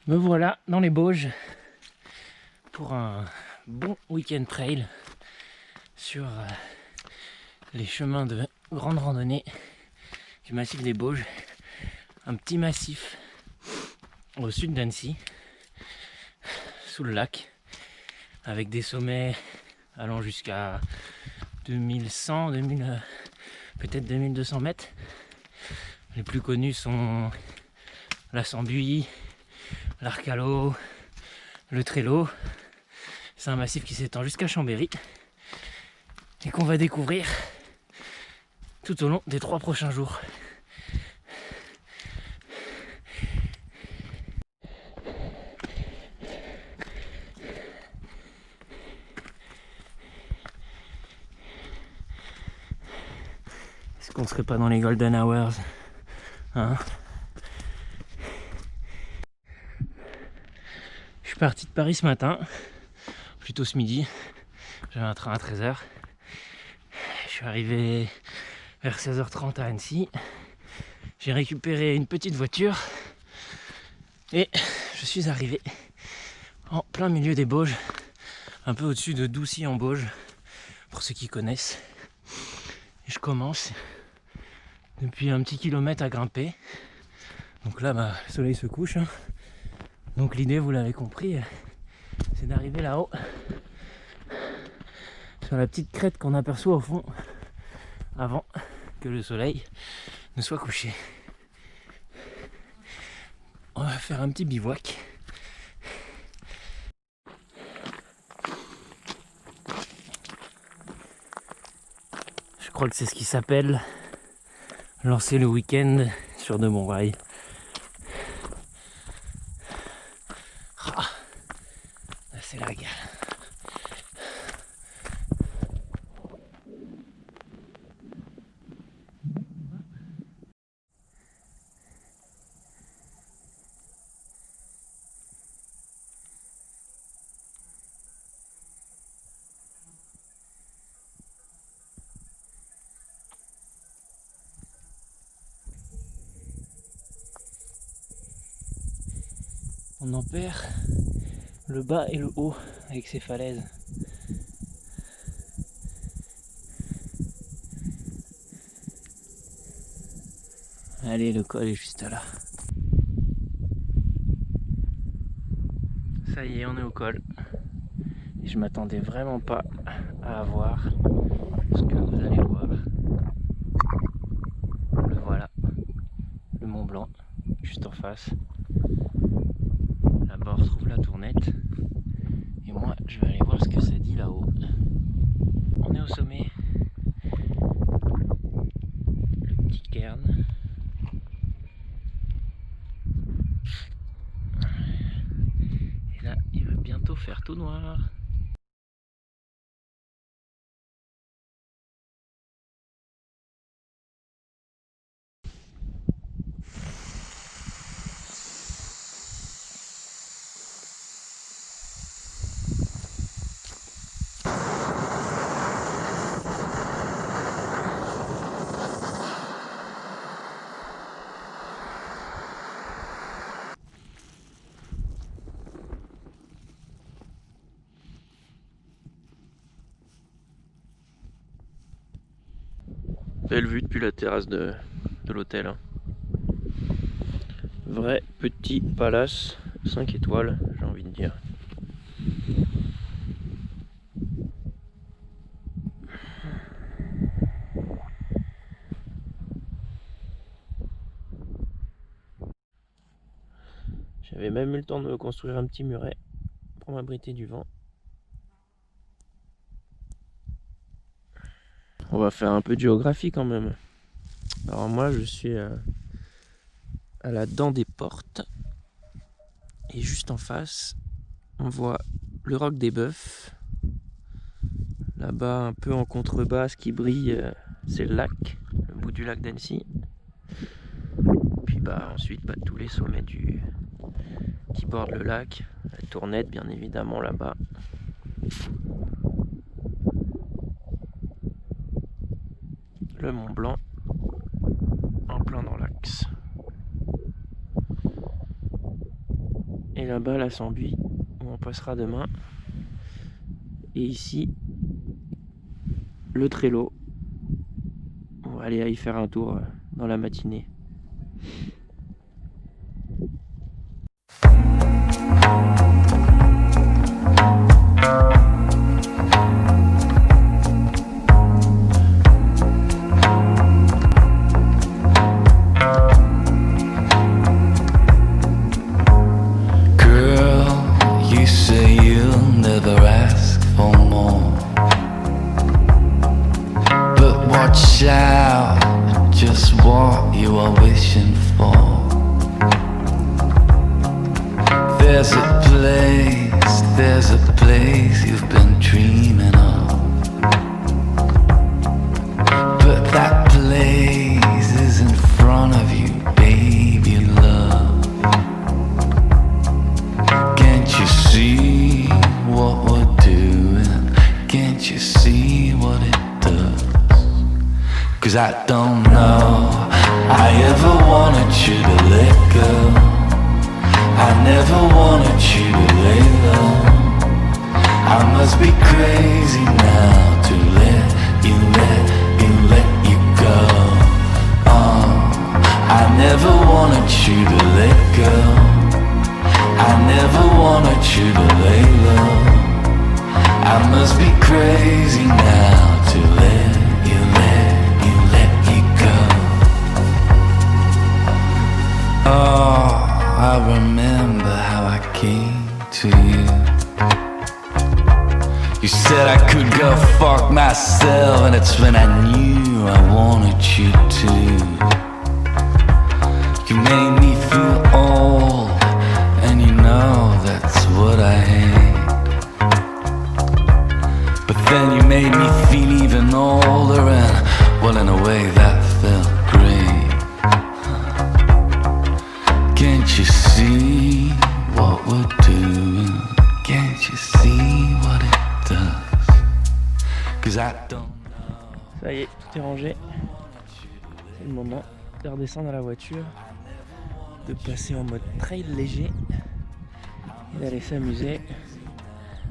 Me voilà dans les Bauges pour un bon week-end trail sur les chemins de grande randonnée du massif des Bauges. Un petit massif au sud d'Annecy, sous le lac, avec des sommets allant jusqu'à 2100, 2000, peut-être 2200 mètres. Les plus connus sont la Sambuie, l'Arcalo, le Trello. C'est un massif qui s'étend jusqu'à Chambéry et qu'on va découvrir tout au long des 3 prochains jours. Est-ce qu'on serait pas dans les golden hours, hein? Je suis parti de Paris ce matin, plutôt ce midi. J'avais un train à 13h. Je suis arrivé vers 16h30 à Annecy. J'ai récupéré une petite voiture et je suis arrivé en plein milieu des Bauges, un peu au-dessus de Doucy en Bauges, pour ceux qui connaissent. Et je commence depuis un petit kilomètre à grimper. Donc là, le soleil se couche. Donc l'idée, vous l'avez compris, c'est d'arriver là-haut, sur la petite crête qu'on aperçoit au fond, avant que le soleil ne soit couché. On va faire un petit bivouac. Je crois que c'est ce qui s'appelle lancer le week-end sur de bons rails. Ah, là c'est la gare. On en perd le bas et le haut avec ces falaises. Allez, le col est juste là. Ça y est, on est au col. Et je m'attendais vraiment pas à avoir ce que vous allez voir. Le voilà, le Mont Blanc, juste en face. Là-bas on retrouve la Tournette. Et moi, je vais aller voir ce que ça dit là-haut. On est au sommet. Le petit cairn. Et là, il va bientôt faire tout noir. Belle vue depuis la terrasse de l'hôtel. Hein. Vrai petit palace, 5 étoiles, j'ai envie de dire. J'avais même eu le temps de me construire un petit muret pour m'abriter du vent. On va faire un peu de géographie quand même. Alors moi je suis à la dent des portes. Et juste en face, on voit le roc des Bœufs. Là-bas, un peu en contrebasse qui brille, c'est le lac, le bout du lac d'Annecy. Puis ensuite tous les sommets qui bordent le lac. La Tournette bien évidemment là-bas. Le Mont Blanc en plein dans l'axe. Et là-bas la Sambuie où on passera demain. Et ici le Trello. On va aller y faire un tour dans la matinée. Watch out, just what you are wishing for. There's a place you've been dreaming of. But that place is in front of you, baby love. Can't you see what we're doing? Can't you see what it does? 'Cause I don't know, I ever wanted you to let go. I never wanted you to lay low. I must be crazy now to let you go. I never wanted you to let go. I never wanted you to lay low. I must be crazy now to let you go. Oh, I remember how I came to you. You said I could go fuck myself, and it's when I knew I wanted you to. You made me feel old, and you know that's what I hate. But then you made me feel even older, and well, in a way that felt great. Can't you see what we're doing? Can't you see what it does? 'Cause I don't know. Ça y est, tout est rangé. C'est le moment de redescendre à la voiture, de passer en mode trail léger et d'aller s'amuser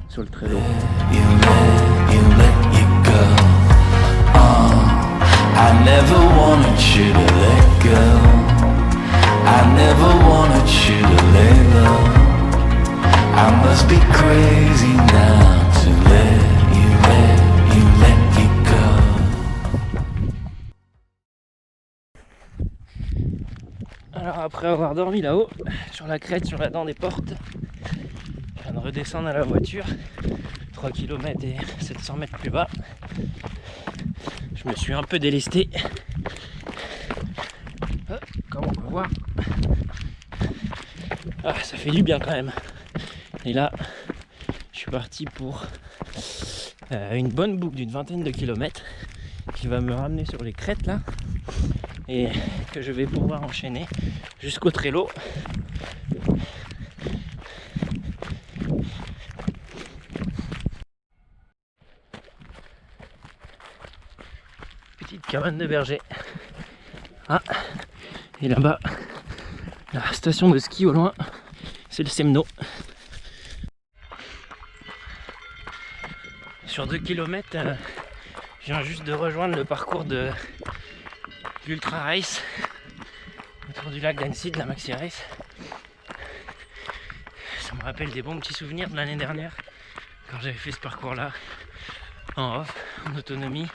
sur le Trello. You let go. I never wanted you to let go. I never wanted you to lay low. I must be crazy now to let you go. Alors après avoir dormi là-haut, sur la crête, sur la dent des portes, je viens de redescendre à la voiture, 3 km et 700 mètres plus bas. Je me suis un peu délesté, comme on peut voir. Ah, ça fait du bien quand même. Et là, je suis parti pour une bonne boucle d'une vingtaine de kilomètres qui va me ramener sur les crêtes là et que je vais pouvoir enchaîner jusqu'au Trello. Petite cabane de berger. Ah, et là-bas, la station de ski au loin, c'est le Semno. Sur 2 km, je viens juste de rejoindre le parcours de l'Ultra Race autour du lac d'Annecy, de la Maxi Race. Ça me rappelle des bons petits souvenirs de l'année dernière quand j'avais fait ce parcours-là en off, en autonomie.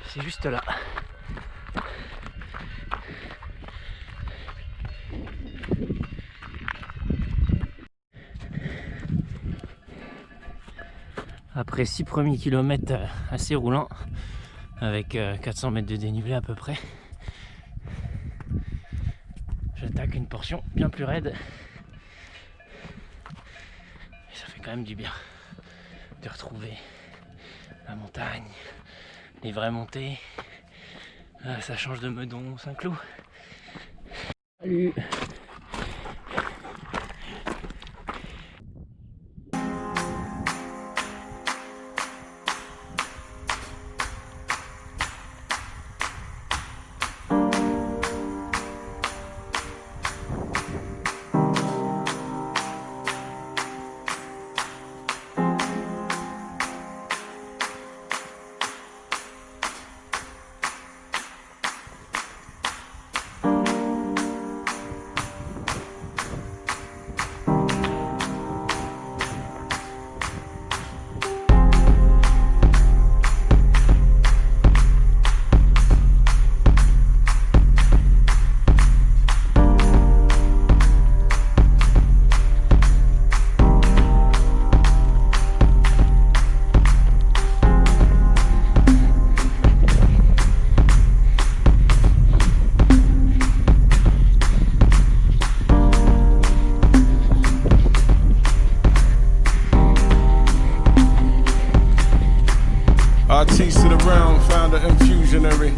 C'est juste là. Après 6 premiers kilomètres assez roulants, avec 400 mètres de dénivelé à peu près, j'attaque une portion bien plus raide. Et ça fait quand même du bien de retrouver la montagne, les vraies montées. Ah, ça change de Meudon, Saint-Cloud. Salut! Artiste of the realm, founder and fusionary.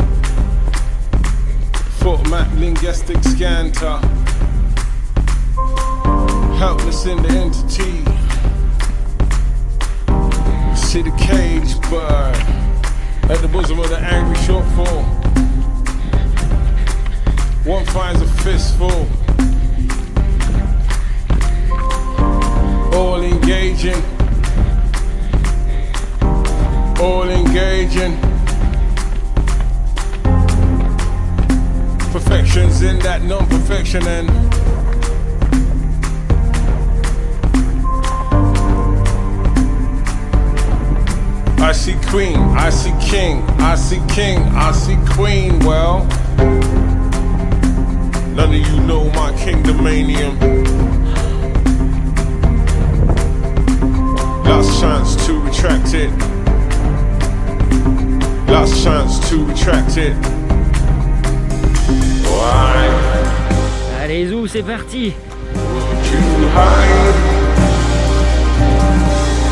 Foot map, linguistic scanter. Helpless in the entity. See the cage bird at the bosom of the angry shortfall. One finds a fistful. All engaging. All engaging. Perfections in that non-perfection and I see queen, I see king, I see king, I see queen. Well, none of you know my kingdomanium. Last chance to retract it. Last chance to retract it. Why? Allez Zou, c'est parti. Would you hide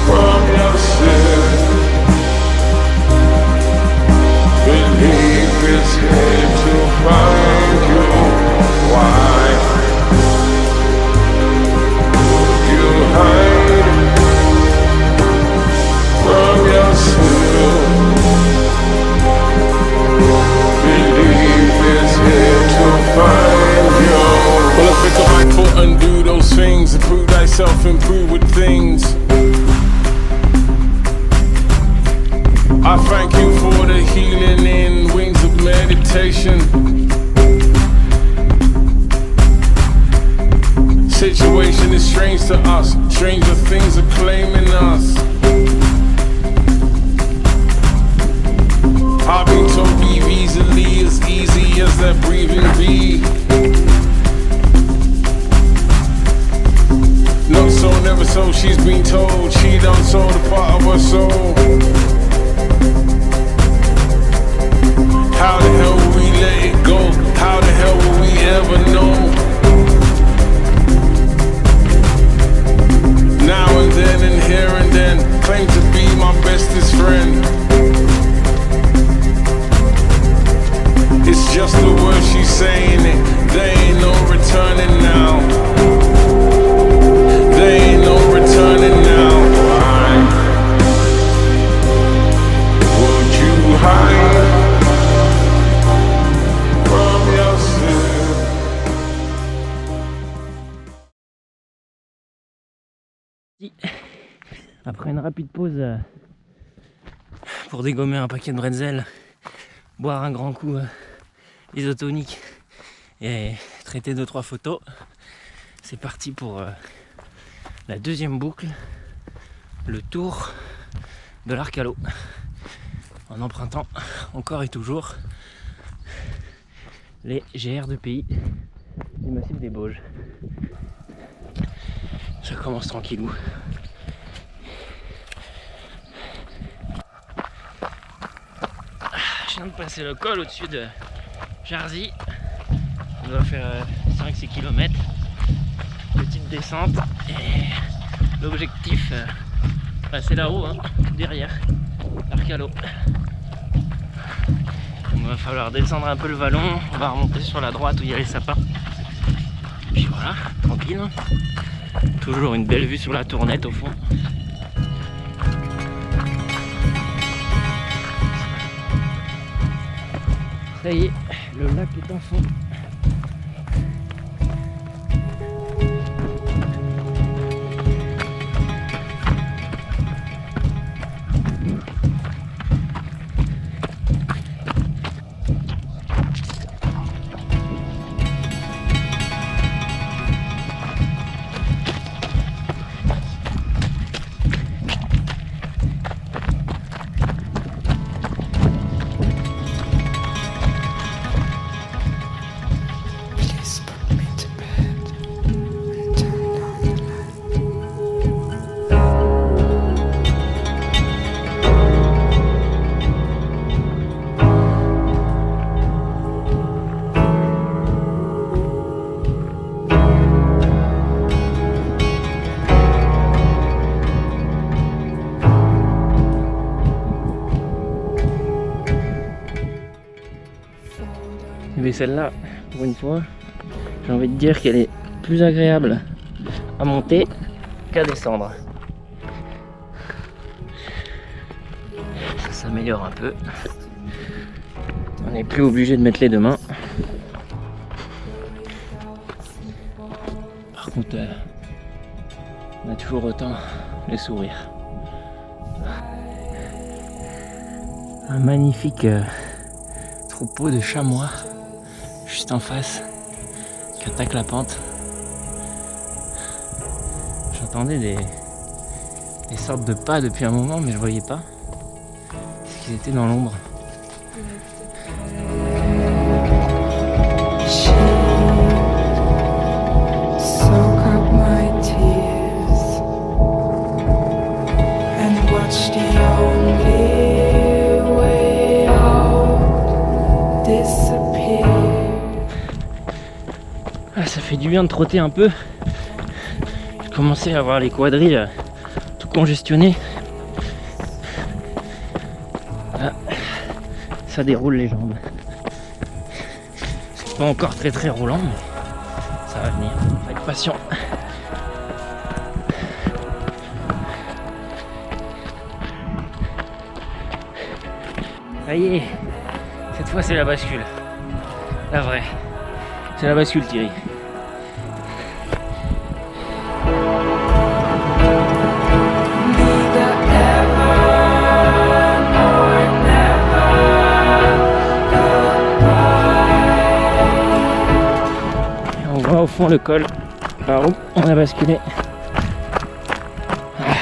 from yourself? Believe it's here to find you. Why would you hide from yourself? Believe it's here to find you. Well, pick up my foot and do those things. Improve thyself, improve with things. I thank you for the healing in wings of meditation. Situation is strange to us. Stranger things are claiming us. I've been told breathe easily, as easy as that breathing be. Not so, never so, she's been told. She done sold a part of her soul. How the hell will we let it go? How the hell will we ever know? Now and then and here and then, claim to be my bestest friend. It's just the words she's saying it. There ain't no returning now. There ain't no returning now. Why would you hide from yourself? Après une rapide pause pour dégommer un paquet de bretzel, boire un grand coup isotonique et traiter 2-3 photos, c'est parti pour la deuxième boucle, le tour de l'Arc à l'eau, en empruntant encore et toujours les GR2PI du massif des Bauges. Ça commence tranquillou. Je viens de passer le col au-dessus de Jarzy. On doit faire 5-6 km. Petite descente. Et l'objectif, c'est là-haut, hein, derrière l'Arc à l'eau. Il va falloir descendre un peu le vallon. On va remonter sur la droite où il y a les sapins. Et puis voilà, tranquille. Toujours une belle vue sur la Tournette au fond. Ça y est, le lac est en fond. Mais celle-là, pour une fois, j'ai envie de dire qu'elle est plus agréable à monter qu'à descendre. Ça s'améliore un peu. On n'est plus obligé de mettre les deux mains. Par contre, on a toujours autant les sourires. Un magnifique troupeau de chamois juste en face qui attaque la pente. J'entendais des sortes de pas depuis un moment, mais je voyais pas parce qu'ils étaient dans l'ombre. Soak up my tears and watch the only way out disappear. Ah, ça fait du bien de trotter un peu. Je commençais à avoir les quadrilles tout congestionnées. Ah, ça déroule les jambes. C'est pas encore très roulant, mais ça va venir. Faut être patient. Ça y est, cette fois c'est la bascule. La vraie. C'est la bascule, Thierry. Neither ever nor never goodbye. Et on voit au fond le col par où on a basculé. Ah,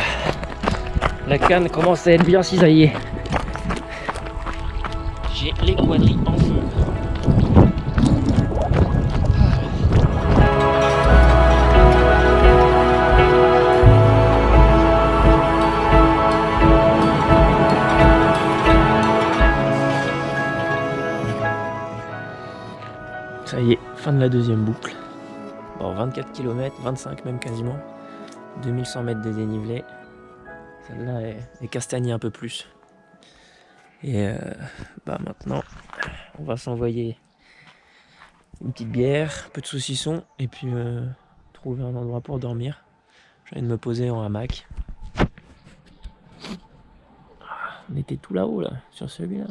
la canne commence à être bien cisaillée. J'ai les quadrilles en feu. Ça y est, fin de la deuxième boucle. Bon, 24 km, 25 même quasiment. 2100 mètres de dénivelé. Celle-là est castagnée un peu plus. Et maintenant, on va s'envoyer une petite bière, un peu de saucisson, et puis trouver un endroit pour dormir. J'ai envie de me poser en hamac. On était tout là-haut, là, sur celui-là.